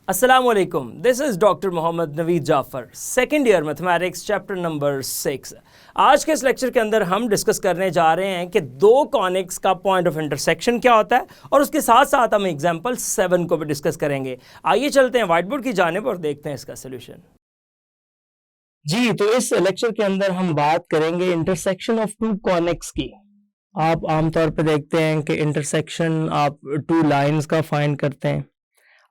Assalamualaikum. This is Dr. Mohammad Naveed Jafar, second year mathematics chapter number 6। आज के इस लेक्चर के अंदर हम डिस्कस करने जा रहे हैं कि दो कॉनिक्स का पॉइंट ऑफ इंटरसेक्शन क्या होता है और उसके साथ साथ हम एग्जाम्पल 7 को भी डिस्कस करेंगे। आइए चलते हैं व्हाइट बोर्ड की जानिब और देखते हैं इसका सोल्यूशन। जी, तो इस लेक्चर के अंदर हम बात करेंगे इंटरसेक्शन ऑफ टू कॉनिक्स की। आप आमतौर पर देखते हैं कि इंटरसेक्शन आप टू लाइंस का फाइंड करते हैं।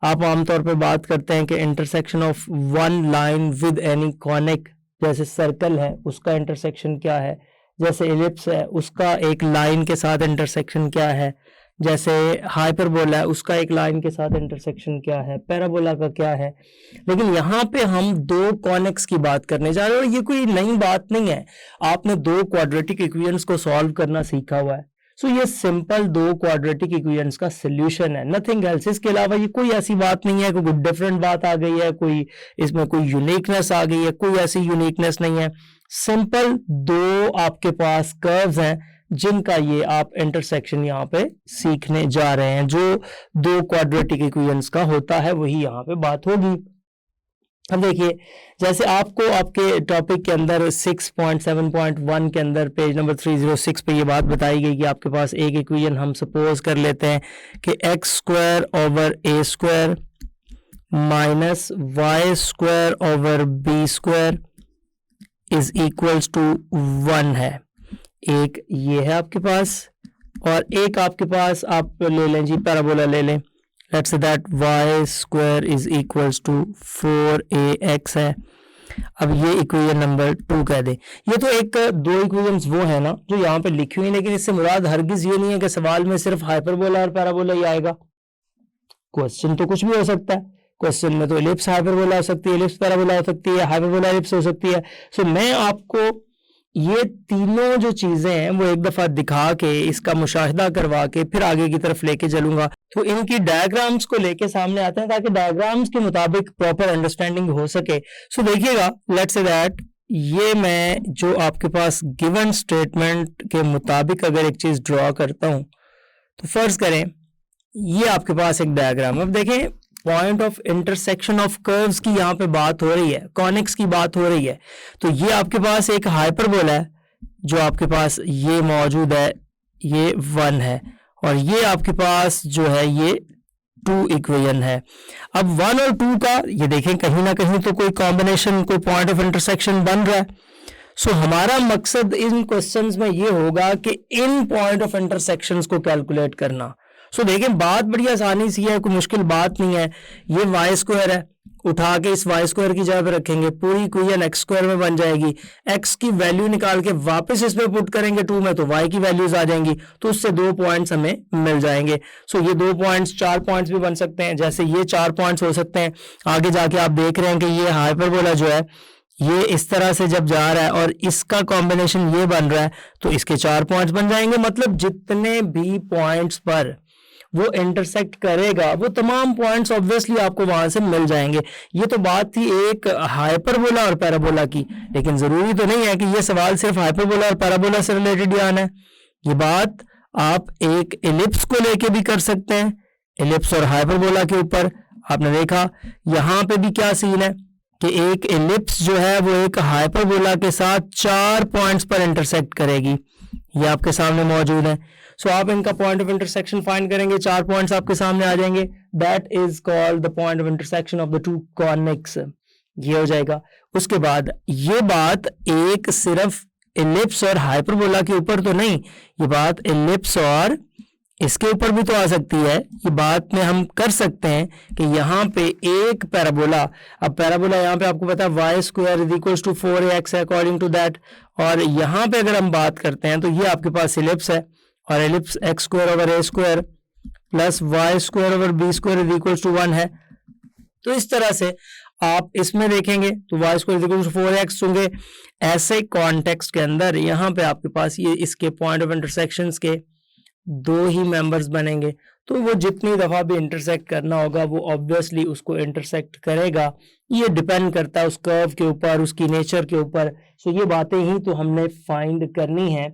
आप आमतौर पर बात करते हैं कि intersection of one line with any conic, जैसे सर्कल है उसका इंटरसेक्शन क्या है, जैसे एलिप्स है उसका एक लाइन के साथ इंटरसेक्शन क्या है, जैसे हाइपरबोला है उसका एक लाइन के साथ इंटरसेक्शन क्या है, पैराबोला का क्या है। लेकिन यहाँ पे हम दो कॉनिक्स की बात करने जा रहे हैं और ये कोई नई बात नहीं है। आपने दो क्वाड्रेटिक इक्वेशंस को सॉल्व करना सीखा हुआ है। सो ये सिंपल दो क्वाड्रेटिक इक्वेशंस का सॉल्यूशन है, नथिंग एल्स। इसके अलावा ये कोई ऐसी बात नहीं है कोई डिफरेंट बात आ गई है, कोई इसमें कोई यूनिकनेस आ गई है, कोई ऐसी यूनिकनेस नहीं है। सिंपल दो आपके पास कर्व्स हैं जिनका ये आप इंटरसेक्शन यहाँ पे सीखने जा रहे हैं। जो दो क्वाड्रेटिक इक्वेशंस का होता है वही यहाँ पे बात होगी। अब देखिए, जैसे आपको आपके टॉपिक के अंदर 6.7.1 के अंदर पेज नंबर 306 पे ये बात बताई गई कि आपके पास एक इक्वेशन हम सपोज कर लेते हैं कि x square over a square minus y square over b square is equals to 1 है। एक ये है आपके पास और एक आपके पास आप ले लें जी, पैराबोला ले लें। Let's say that y square is equals to 4ax है। अब ये इक्वेशन नंबर 2 कह दे। ये तो एक दो इक्वेशंस वो है ना जो यहाँ पे लिखी हुई, लेकिन इससे मुराद हरगिज ये नहीं है कि सवाल में सिर्फ हाइपरबोला और पैराबोला ही आएगा। क्वेश्चन तो कुछ भी हो सकता है। क्वेश्चन में तो एलिप्स हाइपरबोला हो सकती है, एलिप्स पैराबोला हो सकती है, हाइपरबोला एलिप्स हो सकती है। सो मैं आपको ये तीनों जो चीजें हैं वो एक दफा दिखा के इसका मुशाहिदा करवा के फिर आगे की तरफ लेके चलूंगा। तो इनकी डायग्राम्स को लेके सामने आते हैं ताकि डायग्राम्स के मुताबिक प्रॉपर अंडरस्टैंडिंग हो सके। सो देखिएगा, लेट्स से दैट ये मैं जो आपके पास गिवन स्टेटमेंट के मुताबिक अगर एक चीज ड्रॉ करता हूं तो फर्ज करें ये आपके पास एक डायग्राम। अब देखें, point of intersection of curves की यहाँ पे बात हो रही है, कॉनिक्स की बात हो रही है। तो ये आपके पास एक हाइपरबोला है जो आपके पास ये मौजूद है, ये 1 है, और ये आपके पास जो है ये 2 इक्वेशन है। अब 1 और 2 का ये देखें कहीं ना कहीं तो कोई कॉम्बिनेशन, कोई पॉइंट ऑफ इंटरसेक्शन बन रहा है। सो हमारा मकसद इन क्वेश्चंस में ये होगा कि इन पॉइंट ऑफ इंटरसेक्शंस को कैलकुलेट करना। सो देखें, बात बड़ी आसानी सी है, कोई मुश्किल बात नहीं है। ये वाई स्क्वायर है, उठा के इस वाई स्क्वायर की जगह पे रखेंगे, पूरी इक्वेशन एक्स स्क्वायर में बन जाएगी। एक्स की वैल्यू निकाल के वापस इसमें पुट करेंगे 2 में तो वाई की वैल्यूज आ जाएंगी, तो उससे 2 पॉइंट्स हमें मिल जाएंगे। सो ये 2 पॉइंट्स 4 पॉइंट्स भी बन सकते हैं, जैसे ये 4 पॉइंट्स हो सकते हैं। आगे जाके आप देख रहे हैं कि ये हाइपरबोला जो है ये इस तरह से जब जा रहा है और इसका कॉम्बिनेशन ये बन रहा है तो इसके 4 पॉइंट्स बन जाएंगे। मतलब जितने भी पॉइंट्स पर वो इंटरसेक्ट करेगा वो तमाम पॉइंट्स ऑब्वियसली आपको वहां से मिल जाएंगे। ये तो बात थी एक हाइपरबोला और पैराबोला की, लेकिन जरूरी तो नहीं है कि ये सवाल सिर्फ हाइपरबोला और पैराबोला से रिलेटेड ही आना है। ये बात आप एक एलिप्स को लेके भी कर सकते हैं, एलिप्स और हाइपरबोला के ऊपर। आपने देखा यहाँ पे भी क्या सीन है कि एक एलिप्स जो है वो एक हाइपरबोला के साथ 4 पॉइंट्स पर इंटरसेक्ट करेगी, ये आपके सामने मौजूद है। सो आप इनका पॉइंट ऑफ इंटरसेक्शन फाइंड करेंगे, 4 पॉइंट्स आपके सामने आ जाएंगे। That is called the point of intersection of the two conics. ये हो जाएगा। उसके बाद ये बात एक सिर्फ एलिप्स और हाइपरबोला के ऊपर तो नहीं, ये बात एलिप्स और इसके ऊपर भी तो आ सकती है। ये बात में हम कर सकते हैं कि यहाँ पे एक पैराबोला, अब पैराबोला यहाँ पे आपको पता है y square is equals to 4ax है अकॉर्डिंग टू दैट, और यहाँ पे अगर हम बात करते हैं तो ये आपके पास एलिप्स है और ellipse x square over a square plus y square over b square is equals to 1 है। तो इस तरह से आप इसमें देखेंगे तो y square is equals to 4x होंगे। ऐसे कॉन्टेक्स्ट के अंदर यहाँ पे आपके पास ये इसके पॉइंट ऑफ इंटरसेक्शंस के 2 ही मेंबर्स बनेंगे, तो वो जितनी दफा भी इंटरसेक्ट करना होगा वो ऑब्वियसली उसको इंटरसेक्ट करेगा। ये डिपेंड करता है उस कर्व के ऊपर, उसकी नेचर के ऊपर। सो ये बातें ही तो हमने फाइंड करनी है।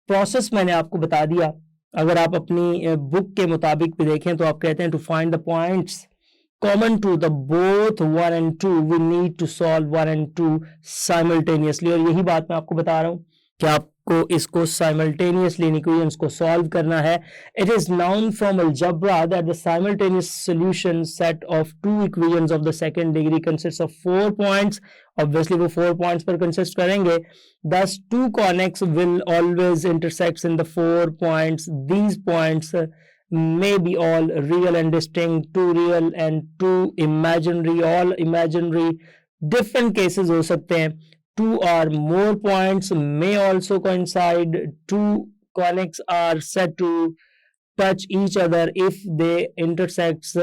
प्रोसेस मैंने आपको बता दिया। अगर आप अपनी बुक के मुताबिक भी देखें तो आप कहते हैं to find the points common to the both 1 and 2 we need to solve 1 and 2 simultaneously। और यही बात मैं आपको बता रहा हूँ कि आपको इसको simultaneously इन equations को solve करना है। It is known from algebra that the simultaneous solution set of two equations of the second degree consists of 4 points। Obviously वो 4 points पर consist करेंगे। Thus two conics will always intersect in the 4 points। These points may be all real and distinct, two real and two imaginary, all imaginary। different cases हो सकते हैं। Two or more points may also coincide। Two conics are said to touch each other if they intersect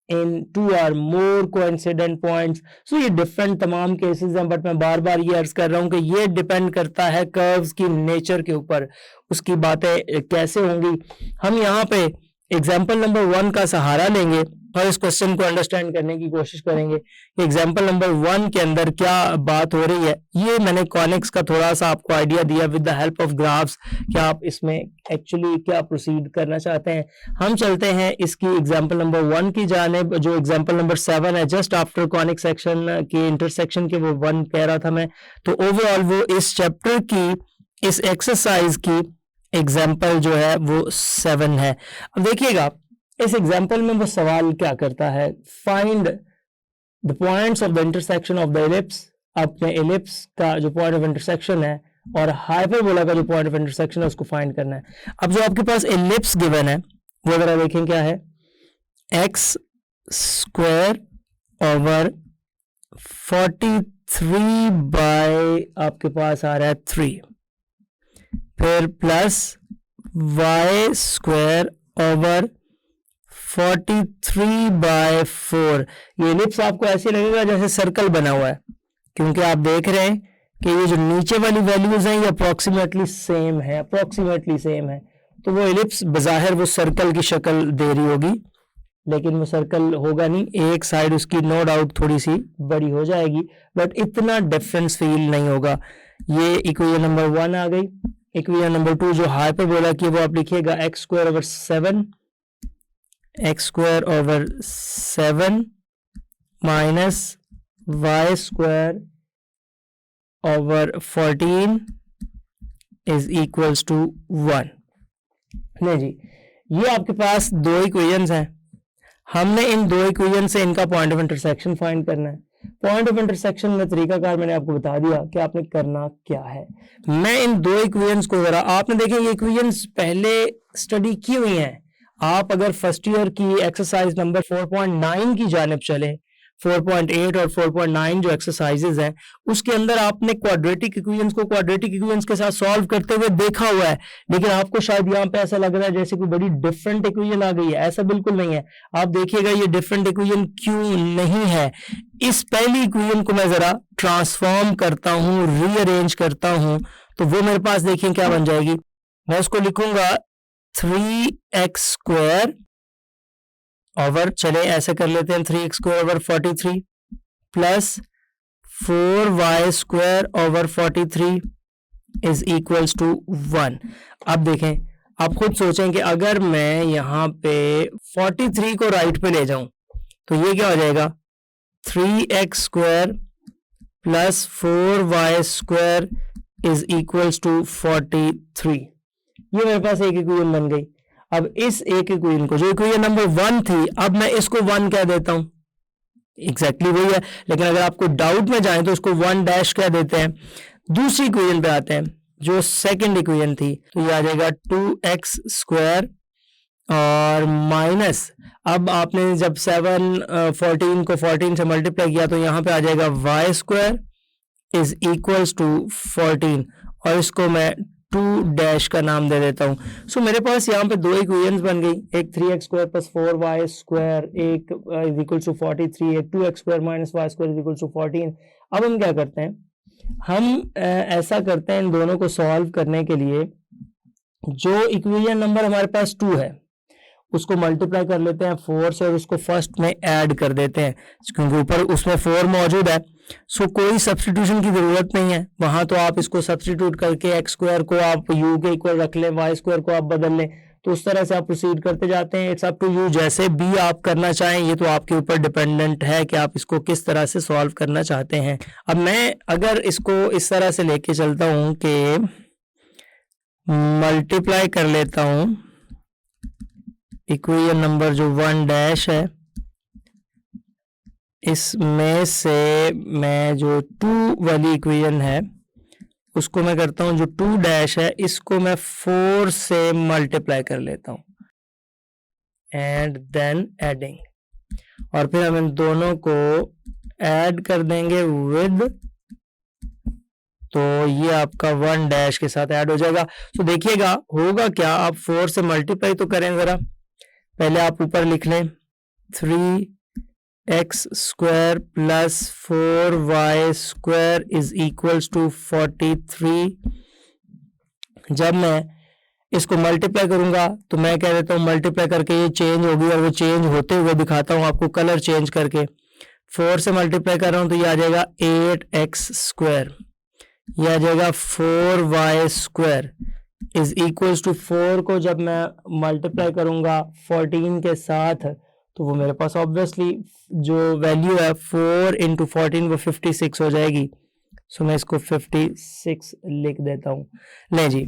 in two or more coincident points। So ये different तमाम cases हैं, but मैं बार बार ये अर्ज कर रहा हूँ कि ये depend करता है curves की nature के ऊपर, उसकी बातें कैसे होंगी। हम यहाँ पे एग्जाम्पल नंबर 1 का सहारा लेंगे और इस क्वेश्चन को अंडरस्टैंड करने की कोशिश करेंगे। एग्जाम्पल नंबर 1 के अंदर क्या बात हो रही है, ये मैंने कॉनिक्स का थोड़ा सा आपको आइडिया दिया with the help of graphs कि आप इसमें एक्चुअली क्या प्रोसीड करना चाहते हैं। हम चलते हैं इसकी एग्जाम्पल नंबर 1 की जानिब, जो एग्जाम्पल नंबर 7 है, जस्ट आफ्टर कॉनिक सेक्शन के इंटरसेक्शन के वो 1 कह रहा था मैं। तो ओवरऑल वो इस चैप्टर की, इस एक्सरसाइज की एग्जाम्पल जो है वो 7 है। अब देखिएगा इस एग्जाम्पल में वो सवाल क्या करता है, find the points of the intersection of the ellipse. अपने एलिप्स का जो पॉइंट ऑफ इंटरसेक्शन है और हाइपरबोला का जो पॉइंट ऑफ इंटरसेक्शन है उसको फाइंड करना है। अब जो आपके पास एलिप्स गिवन है वो अगर देखें क्या है, एक्स स्क्वायर ओवर 43 बाय आपके पास आ रहा है 3, फिर plus y square over 43 by 4। ये एलिप्स आपको ऐसे लगेगा जैसे सर्कल बना हुआ है, क्योंकि आप देख रहे हैं कि ये जो नीचे वाली वैल्यूज हैं ये अप्रोक्सीमेटली सेम है। तो वो एलिप्स बज़ाहिर वो सर्कल की शक्ल दे रही होगी, लेकिन वो सर्कल होगा नहीं। एक साइड उसकी नो डाउट थोड़ी सी बड़ी हो जाएगी, बट इतना डिफरेंस फील नहीं होगा। ये इक्वेशन नंबर 1 आ गई। इक्वेशन नंबर 2 जो हाइपरबोला की वो आप लिखिएगा x square over 7 minus y square over 14 is equals to 1। नहीं जी, ये आपके पास दो इक्वेशंस हैं। हमने इन दो इक्वेशन से इनका पॉइंट ऑफ इंटरसेक्शन फाइंड करना है। पॉइंट ऑफ इंटरसेक्शन में तरीकाकार मैंने आपको बता दिया कि आपने करना क्या है। मैं इन दो इक्वेशंस को जरा, आपने देखें ये इक्वेशंस पहले स्टडी की हुई हैं। आप अगर फर्स्ट ईयर की एक्सरसाइज नंबर 4.9 की जानिब चले, 4.8 और 4.9 जो एक्सरसाइजेज हैं उसके अंदर आपने क्वाड्रेटिक इक्वेशंस को क्वाड्रेटिक इक्वेशंस के साथ सॉल्व करते हुए देखा हुआ है, लेकिन आपको शायद यहाँ पे ऐसा लग रहा है जैसे कोई बड़ी डिफरेंट इक्वेशन आ गई है। ऐसा बिल्कुल नहीं है। आप देखिएगा ये डिफरेंट इक्वेशन क्यों नहीं है। इस पहली इक्वेशन को मैं जरा ट्रांसफॉर्म करता हूँ, रीअरेंज करता हूँ, तो वो मेरे पास देखिए क्या बन जाएगी। मैं उसको लिखूंगा 3x स्क्वायर ओवर, चले ऐसे कर लेते हैं, 3x square over 43 plus 4y square over 43 is equals to 1। अब देखें, आप खुद सोचें कि अगर मैं यहाँ पे 43 को राइट पे ले जाऊं तो ये क्या हो जाएगा, 3x square plus 4y square is equals to 43। ये मेरे पास एक इक्वेशन बन गई। अब इस एक इक्वेशन को, जो इक्वेशन नंबर 1 थी, अब मैं इसको 1 कह देता हूं। एग्जैक्टली वही है, लेकिन अगर आपको डाउट में जाए तो उसको 1 डैश कह देते हैं। दूसरी इक्वेशन पे आते हैं जो सेकंड इक्वेशन थी, तो ये आ जाएगा 2x स्क्वायर और माइनस, अब आपने जब 14 को 14 से मल्टीप्लाई किया तो यहाँ पे आ जाएगा y square is equals to 14, और इसको मैं 2 डैश का नाम दे देता हूँ। सो मेरे पास यहाँ पे दो इक्वेशंस बन गई, एक 3x square plus 4y square एक इज इक्वल्स टू 43, एक 2x square minus y square is equals to 14। अब हम क्या करते हैं, हम ऐसा करते हैं, इन दोनों को सॉल्व करने के लिए जो इक्वेशन नंबर हमारे पास 2 है उसको मल्टीप्लाई कर लेते हैं 4 से और उसको फर्स्ट में ऐड कर देते हैं, क्योंकि ऊपर उसमें 4 मौजूद है। सो कोई सब्स्टिट्यूशन की जरूरत नहीं है वहां, तो आप इसको सब्स्टिट्यूट करके एक्स स्क्वायर को आप यू के इक्वल रख लें, वाई स्क्वायर को आप बदल लें, तो उस तरह से आप प्रोसीड करते जाते हैं। इट्स अप टू यू, जैसे भी आप करना चाहें, ये तो आपके ऊपर डिपेंडेंट है कि आप इसको किस तरह से सॉल्व करना चाहते हैं। अब मैं अगर इसको इस तरह से लेके चलता हूं कि मल्टीप्लाई कर लेता हूं इक्वेशन नंबर जो 1 डैश है, इसमें से मैं जो 2 वाली इक्वेशन है उसको मैं करता हूं, जो 2 डैश है इसको मैं 4 से मल्टीप्लाई कर लेता हूं एंड देन एडिंग, और फिर हम इन दोनों को ऐड कर देंगे विद, तो ये आपका 1 डैश के साथ ऐड हो जाएगा। तो देखिएगा होगा क्या, आप 4 से मल्टीप्लाई तो करें जरा, पहले आप ऊपर लिख लें 3x square plus 4y square is equals to 43। जब मैं इसको मल्टीप्लाई करूंगा तो मैं कह देता हूँ मल्टीप्लाई करके ये चेंज होगी, और वो चेंज होते हुए दिखाता हूँ आपको कलर चेंज करके। 4 से मल्टीप्लाई कर रहा हूँ तो ये आ जाएगा 8x स्क्वायर, ये आ जाएगा 4y square is equals to 4 को जब मैं मल्टीप्लाई करूंगा 14 के साथ तो वो मेरे पास ऑब्वियसली जो वैल्यू है 4 इंटू 14 वो 56 हो जाएगी। सो मैं इसको 56 लिख देता हूँ। ले जी,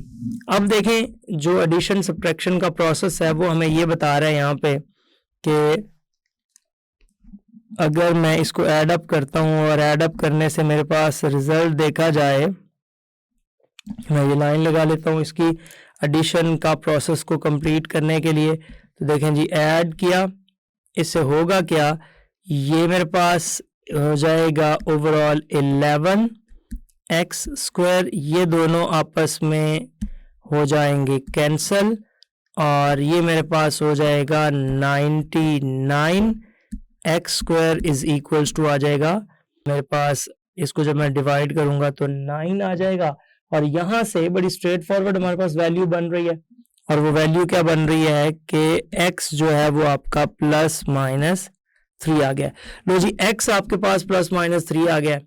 अब देखें जो एडिशन सब्ट्रैक्शन का प्रोसेस है वो हमें ये बता रहा है यहाँ पे कि अगर मैं इसको ऐड अप करता हूँ और ऐड अप करने से मेरे पास रिजल्ट देखा जाए, मैं ये लाइन लगा लेता हूँ इसकी एडिशन का प्रोसेस को कंप्लीट करने के लिए। तो देखें जी, ऐड किया, इससे होगा क्या, ये मेरे पास हो जाएगा ओवरऑल 11x स्क्वायर, ये दोनों आपस में हो जाएंगे कैंसल, और ये मेरे पास हो जाएगा 99x square is equals to आ जाएगा मेरे पास, इसको जब मैं डिवाइड करूंगा तो 9 आ जाएगा, और यहाँ से बड़ी स्ट्रेट फॉरवर्ड हमारे पास वैल्यू बन रही है, और वो वैल्यू क्या बन रही है कि x जो है वो आपका प्लस माइनस 3 आ गया। लो जी, x आपके पास प्लस माइनस 3 आ गया।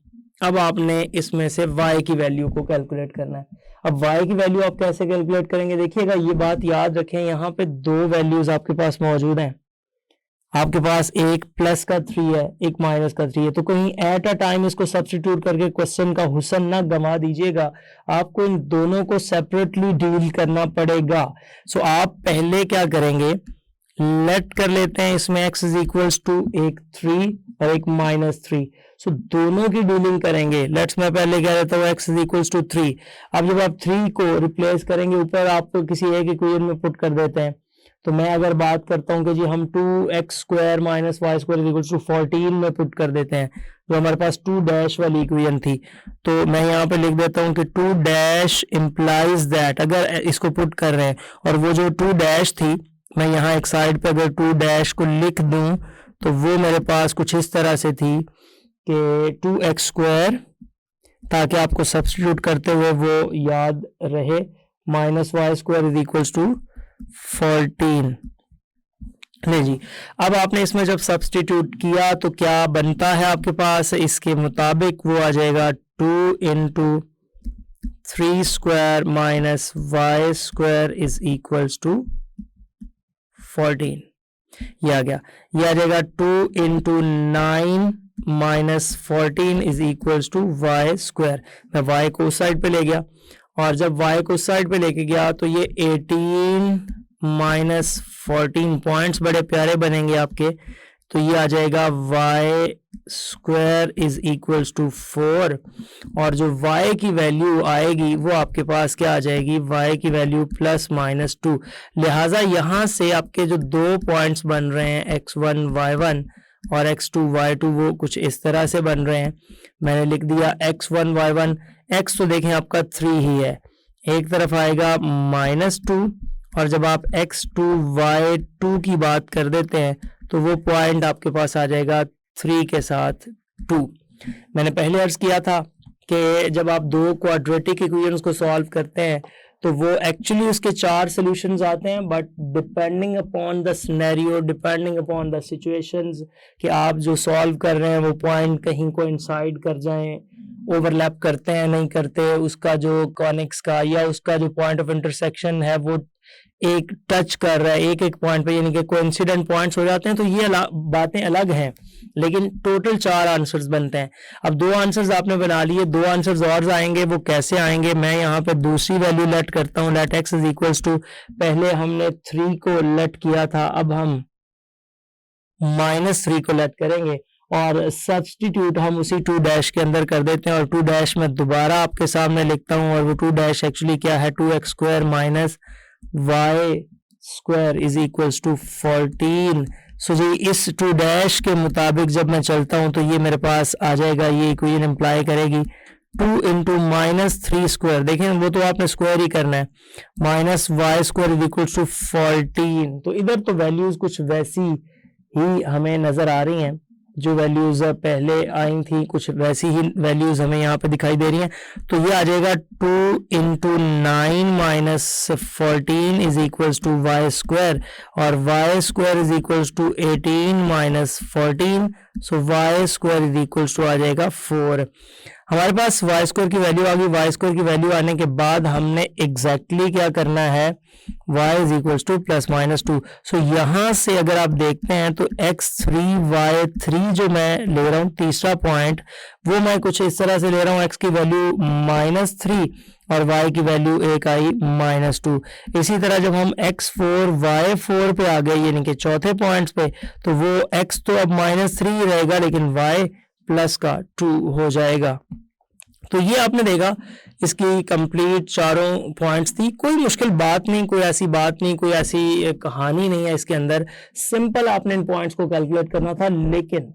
अब आपने इसमें से y की वैल्यू को कैलकुलेट करना है। अब y की वैल्यू आप कैसे कैलकुलेट करेंगे, देखिएगा ये बात याद रखें, यहाँ पे 2 वैल्यूज आपके पास मौजूद हैं। आपके पास एक प्लस का 3 है, एक माइनस का 3 है, तो कहीं एट अ टाइम इसको सब्स्टिट्यूट करके क्वेश्चन का हुस्न ना गमा दीजिएगा, आपको इन दोनों को सेपरेटली डील करना पड़ेगा। सो आप पहले क्या करेंगे, लेट कर लेते हैं इसमें x इज इक्वल्स टू एक 3 और एक माइनस 3, सो दोनों की डीलिंग करेंगे। लेट्स मैं पहले कह देता हूँ x इज इक्वल्स टू 3। अब जब आप 3 को रिप्लेस करेंगे ऊपर आप किसी एक इक्वेशन में पुट कर देते हैं, तो मैं अगर बात करता हूं कि जी हम 2x square minus y square equals to 14 में पुट कर देते हैं, तो हमारे पास 2 डैश वाली इक्वेशन थी, तो मैं यहाँ पे लिख देता हूं कि 2 डैश इंप्लाइज दैट, अगर इसको पुट कर रहे हैं, और वो जो 2 डैश थी मैं यहाँ एक साइड पे अगर 2 डैश को लिख दूं तो वो मेरे पास कुछ इस तरह से थी कि 2x स्क्वायर, ताकि आपको सब्स्टिट्यूट करते हुए वो याद रहे, minus y square is equals to 14। नहीं जी, अब आपने इसमें जब सब्स्टिट्यूट किया तो क्या बनता है आपके पास, इसके मुताबिक वो आ जाएगा 2 into 3 square minus y square is equals to 14। ये आ गया, ये आ जाएगा 2 into 9 minus 14 is equals to y square. मैं वाई को उस साइड पे ले गया, और जब y को साइड पे लेके गया तो ये 18 माइनस 14 पॉइंट्स बड़े प्यारे बनेंगे आपके, तो ये आ जाएगा y square is equals to 4, और जो y की वैल्यू आएगी वो आपके पास क्या आ जाएगी, y की वैल्यू प्लस माइनस 2। लिहाजा यहाँ से आपके जो 2 पॉइंट्स बन रहे हैं x1 y1 और x2 y2 वो कुछ इस तरह से बन रहे हैं। मैंने लिख दिया x1 y1, x तो देखें आपका 3 ही है, एक तरफ आएगा माइनस 2, और जब आप x2 y2 की बात कर देते हैं तो वो पॉइंट आपके पास आ जाएगा 3 के साथ 2। मैंने पहले अर्ज किया था कि जब आप 2 क्वाड्रेटिक इक्वेशंस को सॉल्व करते हैं तो वो एक्चुअली उसके 4 सॉल्यूशंस आते हैं, but depending upon the scenario, depending upon the situations, कि आप जो सॉल्व कर रहे हैं वो पॉइंट कहीं को इंसाइड कर जाएं, ओवरलैप करते हैं नहीं करते, उसका जो कॉनिक्स का या उसका जो पॉइंट ऑफ इंटरसेक्शन है वो एक टच कर रहा है एक एक पॉइंट पे, यानी कि कोइंसिडेंट पॉइंट्स हो जाते हैं, तो ये बातें अलग हैं, लेकिन टोटल 4 आंसर्स बनते हैं। अब 2 आंसर्स आपने बना लिए, 2 आंसर्स और आएंगे, वो कैसे आएंगे, मैं यहाँ पे दूसरी वैल्यू लेट करता हूँ, let x is equals to, पहले हमने 3 को लेट किया था, अब हम -3 को लेट करेंगे और सब्सटीट्यूट हम उसी 2 डैश के अंदर कर देते हैं, और 2 डैश में दोबारा आपके सामने लिखता हूँ, और वो 2 डैश एक्चुअली क्या है, 2x square minus y square is equals to 14। So जी इस 2 डैश के मुताबिक जब मैं चलता हूं तो ये मेरे पास आ जाएगा, ये इक्वेशन इंप्लाई करेगी 2 इंटू -3 स्क्वायर, देखें वो तो आपने स्क्वायर ही करना है, minus y square is equals to 14। तो इधर तो वैल्यूज कुछ वैसी ही हमें नजर आ रही हैं, जो वैल्यूज पहले आई थी कुछ वैसी ही वैल्यूज हमें यहाँ पे दिखाई दे रही हैं। तो ये आ जाएगा 2 into 9 minus 14 is equals to y square, और y square is equals to 18 minus 14, so y square is equals to आ जाएगा 4। हमारे पास वाई स्क्वायर की वैल्यू आ गई। वाई स्क्वायर की वैल्यू आने के बाद हमने एग्जैक्टली क्या करना है, y इज इक्वल्स टू +-2। सो यहाँ से अगर आप देखते हैं तो x3 y3 जो मैं ले रहा हूँ तीसरा पॉइंट, वो मैं कुछ इस तरह से ले रहा हूँ, x की वैल्यू -3 और y की वैल्यू एक आई -2। इसी तरह जब हम x4 y4 पे आ गए यानी कि चौथे पॉइंट्स पे, तो वो x तो अब -3 रहेगा लेकिन y +2 हो जाएगा। तो ये आपने देखा इसकी कंप्लीट चारों पॉइंट्स थी, कोई मुश्किल बात नहीं, कोई ऐसी बात नहीं, कोई ऐसी कहानी नहीं है इसके अंदर, सिंपल आपने इन पॉइंट्स को कैलकुलेट करना था। लेकिन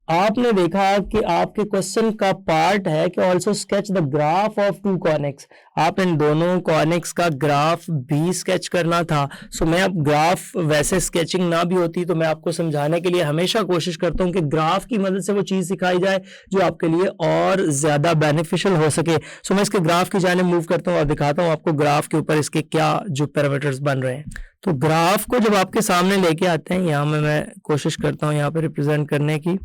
आपने देखा कि आपके क्वेश्चन का पार्ट है कि also sketch the graph of 2 conics, आप इन दोनों कॉनिक्स का ग्राफ भी स्केच करना था। सो मैं अब ग्राफ वैसे स्केचिंग ना भी होती तो मैं आपको समझाने के लिए हमेशा कोशिश करता हूं कि ग्राफ की मदद से वो चीज़ सिखाई जाए जो आपके लिए और ज़्यादा बेनिफिशियल हो सके। सो मैं इसके ग्राफ की जाने मूव करता हूँ और दिखाता हूँ आपको ग्राफ के ऊपर इसके क्या जो पैरामीटर्स बन रहे हैं। तो ग्राफ को जब आपके सामने लेके आते हैं, यहाँ में मैं कोशिश करता हूँ यहाँ पे रिप्रेजेंट करने की,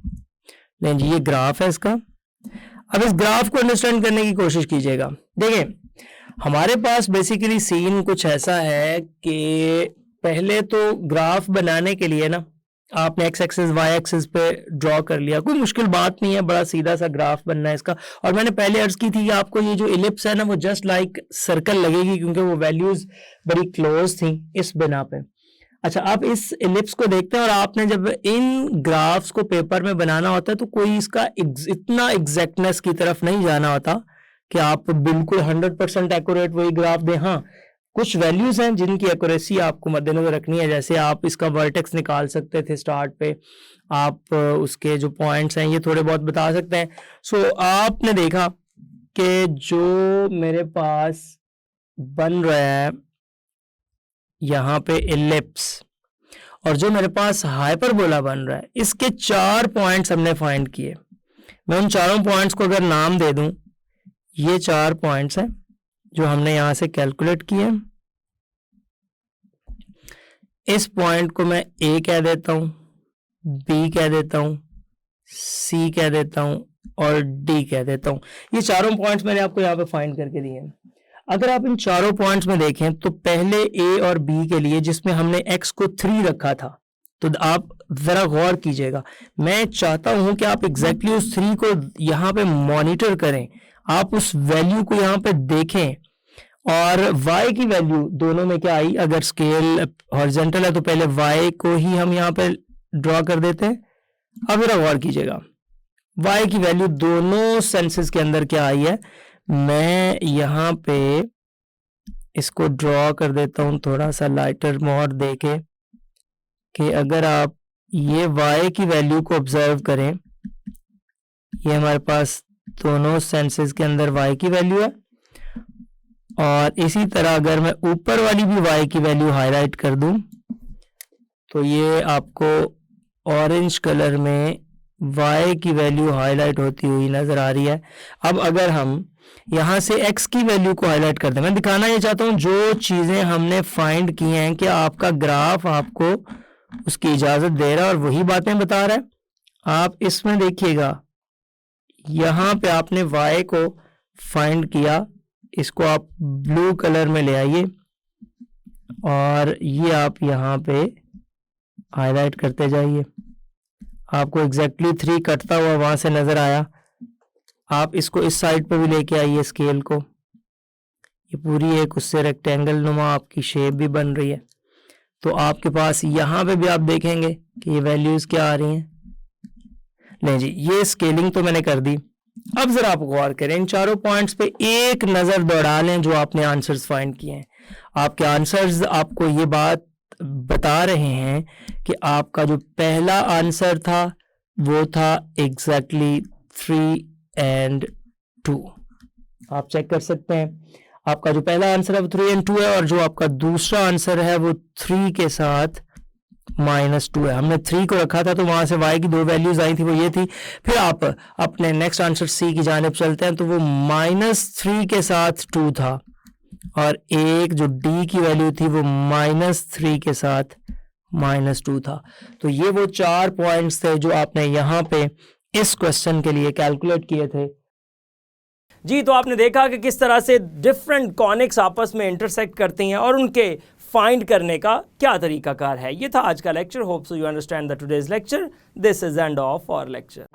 नहीं जी ये ग्राफ है इसका। अब इस ग्राफ को अंडरस्टैंड करने की कोशिश कीजिएगा। देखिए हमारे पास बेसिकली सीन कुछ ऐसा है कि पहले तो ग्राफ बनाने के लिए ना आपने x एक्सिस y एक्सिस पे ड्रॉ कर लिया, कोई मुश्किल बात नहीं है, बड़ा सीधा सा ग्राफ बनना है इसका। और मैंने पहले अर्ज की थी कि आपको ये जो इलिप्स है ना वो जस्ट लाइक सर्कल लगेगी क्योंकि वो वैल्यूज बड़ी क्लोज थी इस बिना पे। अच्छा आप इस इलिप्स को देखते हैं और आपने जब इन ग्राफ्स को पेपर में बनाना होता है तो कोई इसका इतना एग्जैक्टनेस की तरफ नहीं जाना होता कि आप बिल्कुल 100% एक्यूरेट वही ग्राफ दें। हाँ कुछ वैल्यूज हैं जिनकी एक्यूरेसी आपको मद्देनजर रखनी है, जैसे आप इसका वर्टेक्स निकाल सकते थे स्टार्ट पे, आप उसके जो पॉइंट्स हैं ये थोड़े बहुत बता सकते हैं। सो आपने देखा कि जो मेरे पास बन रहा है यहाँ पे इलिप्स और जो मेरे पास हाइपरबोला बन रहा है, इसके 4 पॉइंट्स हमने फाइंड किए। मैं उन चारों पॉइंट्स को अगर नाम दे दूं, ये 4 पॉइंट्स हैं जो हमने यहां से कैलकुलेट किए। इस पॉइंट को मैं ए कह देता हूं, बी कह देता हूं, सी कह देता हूं और डी कह देता हूं। ये चारों पॉइंट्स मैंने आपको यहाँ पे फाइंड करके दिए हैं। अगर आप इन चारों पॉइंट्स में देखें तो पहले ए और बी के लिए जिसमें हमने x को 3 रखा था, तो आप जरा गौर कीजिएगा, मैं चाहता हूं कि आप एग्जैक्टली उस 3 को यहाँ पे मॉनिटर करें, आप उस वैल्यू को यहाँ पे देखें। और y की वैल्यू दोनों में क्या आई, अगर स्केल हॉरिजॉन्टल है तो पहले y को ही हम यहाँ पे ड्रॉ कर देते हैं। अब जरा गौर कीजिएगा y की वैल्यू दोनों सेंसेस के अंदर क्या आई है। मैं यहाँ पे इसको ड्रॉ कर देता हूँ थोड़ा सा लाइटर मोड देके, कि अगर आप ये y की वैल्यू को ऑब्जर्व करें, ये हमारे पास दोनों सेंसेस के अंदर y की वैल्यू है। और इसी तरह अगर मैं ऊपर वाली भी y की वैल्यू हाईलाइट कर दूं तो ये आपको ऑरेंज कलर में y की वैल्यू हाईलाइट होती हुई नजर आ रही है। अब अगर हम यहाँ से x की वैल्यू को हाईलाइट कर दें, मैं दिखाना ये चाहता हूँ जो चीज़ें हमने फाइंड की हैं कि आपका ग्राफ आपको उसकी इजाज़त दे रहा है और वही बातें बता रहा है। आप इसमें देखिएगा, यहाँ पे आपने y को फाइंड किया, इसको आप ब्लू कलर में ले आइए, और ये आप यहाँ पे हाईलाइट करते जाइए। आपको एग्जैक्टली 3 कटता हुआ वहां से नजर आया, आप इसको इस साइड पे भी लेके आइए स्केल को, ये पूरी एक उससे रेक्टेंगल नुमा आपकी शेप भी बन रही है। तो आपके पास यहाँ पे भी आप देखेंगे कि ये वैल्यूज क्या आ रही हैं। नहीं जी, ये स्केलिंग तो मैंने कर दी। अब जरा आप गौर करें, इन चारों पॉइंट्स पे एक नजर दौड़ा लें जो आपने आंसर्स फाइंड किए हैं। आपके आंसर्स आपको ये बात बता रहे हैं कि आपका जो पहला आंसर था वो था एग्जैक्टली 3 and 2। आप चेक कर सकते हैं, आपका जो पहला आंसर है वो 3 and 2 है, और जो आपका दूसरा आंसर है वो 3 के साथ -2 है। हमने 3 को रखा था तो वहां से y की 2 वैल्यूज आई थी, वो ये थी। फिर आप अपने नेक्स्ट आंसर C की जानिब चलते हैं तो वो -3 के साथ 2 था, और एक जो D की वैल्यू थी वो -3 के साथ -2 था। तो ये वो 4 पॉइंट्स थे जो आपने यहाँ पे इस क्वेश्चन के लिए कैलकुलेट किए थे। जी, तो आपने देखा कि किस तरह से डिफरेंट कॉनिक्स आपस में इंटरसेक्ट करती हैं और उनके फाइंड करने का क्या तरीकाकार है। ये था आज का lecture. Hope so you understand the today's lecture. This is end of our lecture.